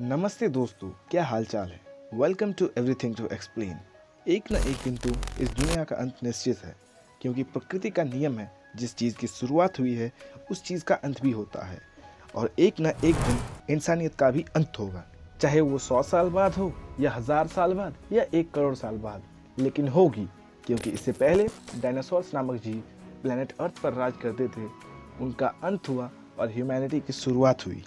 नमस्ते दोस्तों, क्या हाल चाल है। Welcome to everything to explain. एक न एक दिन तो इस दुनिया का अंत निश्चित है, क्योंकि प्रकृति का नियम है, जिस चीज़ की शुरुआत हुई है उस चीज़ का अंत भी होता है। और एक न एक दिन इंसानियत का भी अंत होगा, चाहे वो 100 साल बाद हो या 1000 साल बाद या 1 करोड़ साल बाद, लेकिन होगी, क्योंकि इससे पहले डायनासोर्स नामक जीव प्लेनेट अर्थ पर राज करते थे। उनका अंत हुआ और ह्यूमैनिटी की शुरुआत हुई।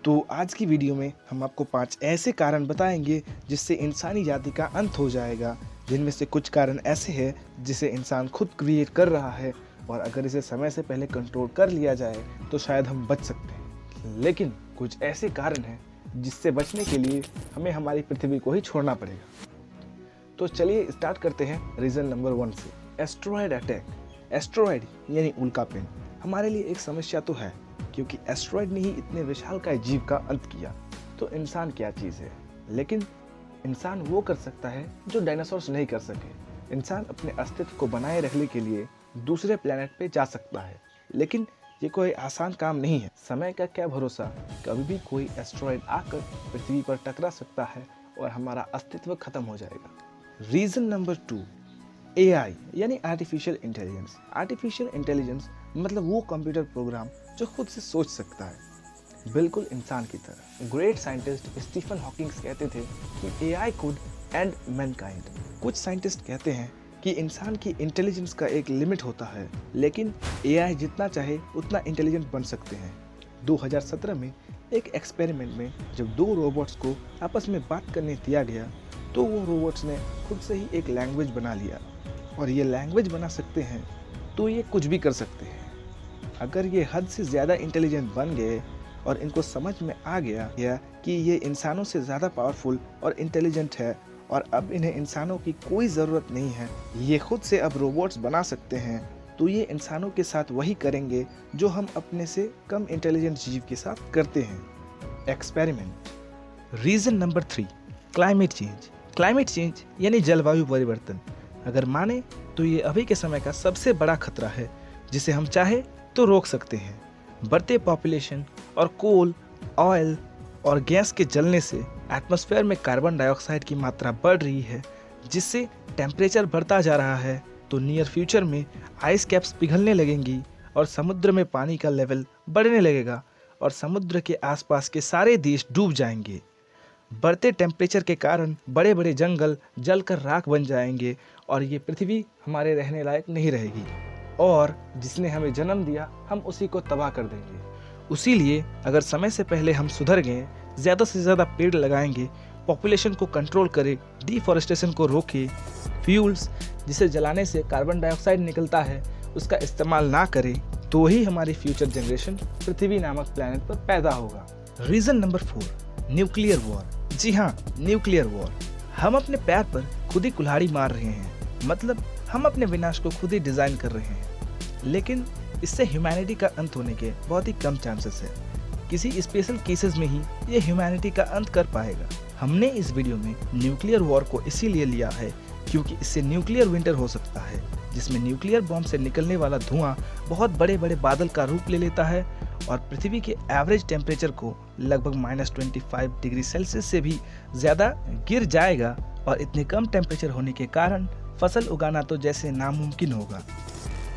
तो आज की वीडियो में हम आपको 5 ऐसे कारण बताएंगे जिससे इंसानी जाति का अंत हो जाएगा, जिनमें से कुछ कारण ऐसे हैं जिसे इंसान खुद क्रिएट कर रहा है, और अगर इसे समय से पहले कंट्रोल कर लिया जाए तो शायद हम बच सकते हैं। लेकिन कुछ ऐसे कारण हैं जिससे बचने के लिए हमें हमारी पृथ्वी को ही छोड़ना पड़ेगा। तो चलिए स्टार्ट करते हैं रीज़न नंबर 1 से, एस्टेरॉयड अटैक। एस्टेरॉयड यानी उल्कापिंड हमारे लिए एक समस्या तो है, क्योंकि एस्टेरॉयड ने ही इतने विशालकाय जीव का अंत किया, तो इंसान क्या चीज़ है। लेकिन इंसान वो कर सकता है जो डायनासोर्स नहीं कर सके। इंसान अपने अस्तित्व को बनाए रखने के लिए दूसरे प्लेनेट पे जा सकता है, लेकिन ये कोई आसान काम नहीं है। समय का क्या भरोसा, कभी भी कोई एस्टेरॉयड आकर पृथ्वी पर टकरा सकता है और हमारा अस्तित्व खत्म हो जाएगा। रीज़न नंबर 2, AI यानी आर्टिफिशियल इंटेलिजेंस। आर्टिफिशियल इंटेलिजेंस मतलब वो कंप्यूटर प्रोग्राम जो खुद से सोच सकता है, बिल्कुल इंसान की तरह। ग्रेट साइंटिस्ट स्टीफन हॉकिंग्स कहते थे कि AI कुड एंड मैनकाइंड। कुछ साइंटिस्ट कहते हैं कि इंसान की इंटेलिजेंस का एक लिमिट होता है, लेकिन AI जितना चाहे उतना इंटेलिजेंट बन सकते हैं। 2017 में एक एक्सपेरिमेंट में जब 2 रोबोट्स को आपस में बात करने दिया गया, तो वो रोबोट्स ने खुद से ही एक लैंग्वेज बना लिया, और ये लैंग्वेज बना सकते हैं तो ये कुछ भी कर सकते हैं। अगर ये हद से ज़्यादा इंटेलिजेंट बन गए और इनको समझ में आ गया कि ये इंसानों से ज़्यादा पावरफुल और इंटेलिजेंट है और अब इन्हें इंसानों की कोई ज़रूरत नहीं है, ये खुद से अब रोबोट्स बना सकते हैं, तो ये इंसानों के साथ वही करेंगे जो हम अपने से कम इंटेलिजेंट जीव के साथ करते हैं। Experiment. Reason number 3, climate change. Climate change यानी जलवायु परिवर्तन। अगर माने तो ये अभी के समय का सबसे बड़ा खतरा है, जिसे हम चाहे तो रोक सकते हैं। बढ़ते पॉपुलेशन और कोल, ऑयल और गैस के जलने से एटमॉस्फेयर में कार्बन डाइऑक्साइड की मात्रा बढ़ रही है, जिससे टेम्परेचर बढ़ता जा रहा है। तो नियर फ्यूचर में आइस कैप्स पिघलने लगेंगी और समुद्र में पानी का लेवल बढ़ने लगेगा और समुद्र के आसपास के सारे देश डूब जाएंगे। बढ़ते टेम्परेचर के कारण बड़े बड़े जंगल जलकर राख बन जाएंगे और ये पृथ्वी हमारे रहने लायक नहीं रहेगी, और जिसने हमें जन्म दिया हम उसी को तबाह कर देंगे। उसीलिए अगर समय से पहले हम सुधर गए, ज़्यादा से ज़्यादा पेड़ लगाएंगे, पॉपुलेशन को कंट्रोल करें, डिफॉरेस्टेशन को रोकें, फ्यूल्स जिसे जलाने से कार्बन डाइऑक्साइड निकलता है उसका इस्तेमाल ना करें, तो ही हमारी फ्यूचर जनरेशन पृथ्वी नामक प्लैनेट पर पैदा होगा। Reason number 4, nuclear war. जी हाँ, न्यूक्लियर वॉर। हम अपने पैर पर खुद ही कुल्हाड़ी मार रहे हैं, मतलब हम अपने विनाश को खुद ही डिज़ाइन कर रहे हैं। लेकिन इससे ह्यूमैनिटी का अंत होने के बहुत ही कम चांसेस है। किसी स्पेशल केसेस में ही ये ह्यूमैनिटी का अंत कर पाएगा। हमने इस वीडियो में न्यूक्लियर वॉर को इसीलिए लिया है क्योंकि इससे न्यूक्लियर विंटर हो सकता है, जिसमें न्यूक्लियर बॉम्ब से निकलने वाला धुआं बहुत बड़े बड़े बादल का रूप ले लेता है और पृथ्वी के एवरेज टेम्परेचर को लगभग -25 डिग्री सेल्सियस से भी ज़्यादा गिर जाएगा, और इतने कम टेम्परेचर होने के कारण फसल उगाना तो जैसे नामुमकिन होगा।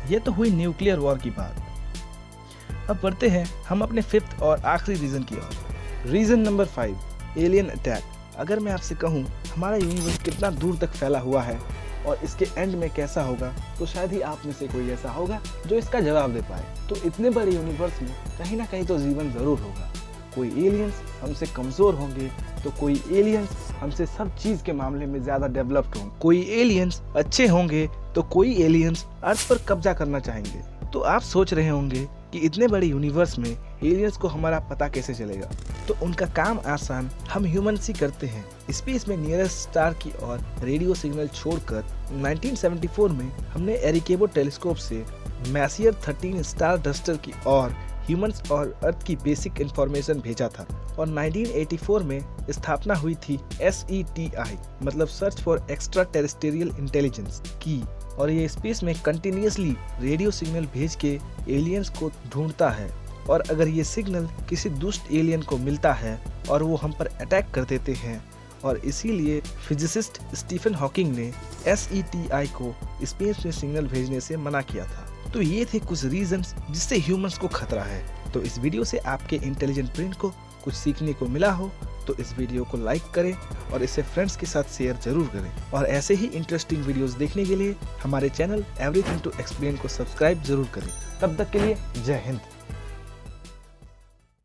ये तो हुई न्यूक्लियर वॉर की बात। अब बढ़ते हैं हम अपने 5th और आखिरी रीज़न की ओर। Reason number 5, alien attack. अगर मैं आपसे कहूँ हमारा यूनिवर्स कितना दूर तक फैला हुआ है और इसके एंड में कैसा होगा, तो शायद ही आप में से कोई ऐसा होगा जो इसका जवाब दे पाए। तो इतने बड़े यूनिवर्स में कहीं ना कहीं तो जीवन ज़रूर होगा। कोई एलियंस हमसे कमज़ोर होंगे, तो कोई एलियंस हमसे सब चीज़ के मामले में ज़्यादा डेवलप्ड होंगे। कोई एलियंस अच्छे होंगे तो कोई एलियंस अर्थ पर कब्जा करना चाहेंगे। तो आप सोच रहे होंगे कि इतने बड़े यूनिवर्स में एलियंस को हमारा पता कैसे चलेगा। तो उनका काम आसान हम ह्यूमंस ही करते हैं। स्पेस में नियरेस्ट स्टार की ओर रेडियो सिग्नल छोड़कर 1974 में हमने एरिकेबो टेलीस्कोप से मैसियर 13 स्टार डस्टर की ओर ह्यूमंस और अर्थ की बेसिक इंफॉर्मेशन भेजा था, और 1984 में स्थापना हुई थी SETI मतलब search for extra terrestrial intelligence की, और ये स्पेस में कंटिन्यूसली रेडियो सिग्नल भेज के एलियंस को ढूंढता है और अगर ये सिग्नल किसी दुष्ट एलियन को मिलता है और वो हम पर अटैक कर देते हैं, और इसीलिए फिजिसिस्ट स्टीफन हॉकिंग ने SETI को स्पेस में सिग्नल भेजने से मना किया था। तो ये थे कुछ रीजंस जिससे ह्यूमंस को खतरा है। तो इस वीडियो से आपके इंटेलिजेंट ब्रेन को कुछ सीखने को मिला हो तो इस वीडियो को लाइक करें और इसे फ्रेंड्स के साथ शेयर जरूर करें। और ऐसे ही इंटरेस्टिंग वीडियोस देखने के लिए हमारे चैनल एवरीथिंग टू एक्सप्लेन को सब्सक्राइब जरूर करें। तब तक के लिए जय हिंद।